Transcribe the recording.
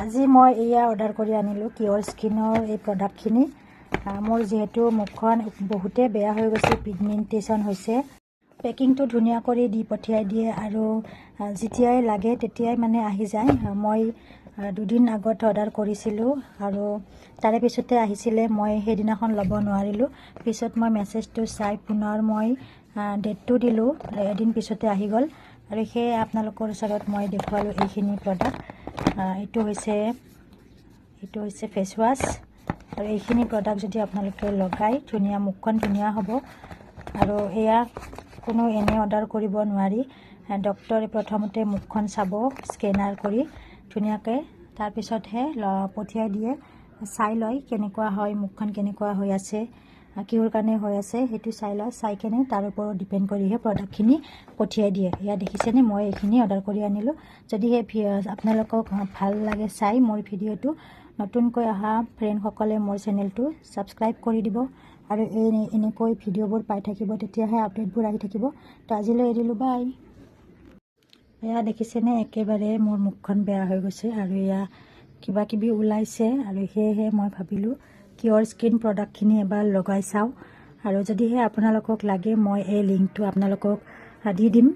আজি মই এয়া অৰ্ডাৰ কৰি আনিলোঁ কিয়ৰ স্কিনৰ এই প্ৰডাক্টখিনি। মোৰ যিহেতু মুখখন বহুতে বেয়া হৈ গৈছে, পিগমেণ্টেশ্যন হৈছে। পেকিংটো ধুনীয়া কৰি দি পঠিয়াই দিয়ে আৰু যেতিয়াই লাগে তেতিয়াই মানে আহি যায়। মই 2 দিন আগত অৰ্ডাৰ কৰিছিলোঁ আৰু তাৰে পিছতে আহিছিলে। মই সেইদিনাখন ল'ব নোৱাৰিলোঁ। পিছত মই মেছেজটো চাই পুনৰ মই ডেটটো দিলোঁ, এদিন পিছতে আহি গ'ল আৰু সেয়ে আপোনালোকৰ ওচৰত মই দেখুৱালোঁ এইখিনি প্ৰডাক্ট। এইটো হৈছে ফেচ ৱাছ আৰু এইখিনি প্ৰডাক্ট যদি আপোনালোকে লগাই ধুনীয়া, মুখখন ধুনীয়া হ'ব। আৰু এয়া কোনো এনে অৰ্ডাৰ কৰিব নোৱাৰি। ডক্টৰে প্ৰথমতে মুখখন চাব স্কেনাৰ কৰি ধুনীয়াকৈ, তাৰপিছতহে পঠিয়াই দিয়ে। চাই লয় কেনেকুৱা হয়, মুখখন কেনেকুৱা হৈ আছে, কিহৰ কাৰণে হৈ আছে সেইটো চাই লয়। চাই কেনে তাৰ ওপৰত ডিপেণ্ড কৰিহে প্ৰডাক্টখিনি পঠিয়াই দিয়ে। এয়া দেখিছেনে, মই এইখিনি অৰ্ডাৰ কৰি আনিলোঁ। যদিহে আপোনালোকক ভাল লাগে চাই মোৰ ভিডিঅ'টো, নতুনকৈ অহা ফ্ৰেণ্ডসকলে মোৰ চেনেলটো ছাবস্ক্ৰাইব কৰি দিব আৰু এনেকৈ ভিডিঅ'বোৰ পাই থাকিব, তেতিয়াহে আপডেটবোৰ আহি থাকিব। তো আজিলৈ এৰিলোঁ, বাই। এয়া দেখিছেনে, একেবাৰে মোৰ মুখখন বেয়া হৈ গৈছে আৰু এয়া কিবা কিবি ওলাইছে আৰু সেয়েহে মই ভাবিলোঁ কিয়ৰ স্কিন প্ৰডাক্টখিনি এবাৰ লগাই চাওঁ। আৰু যদিহে আপোনালোকক লাগে মই এই লিংকটো আপোনালোকক দি দিম।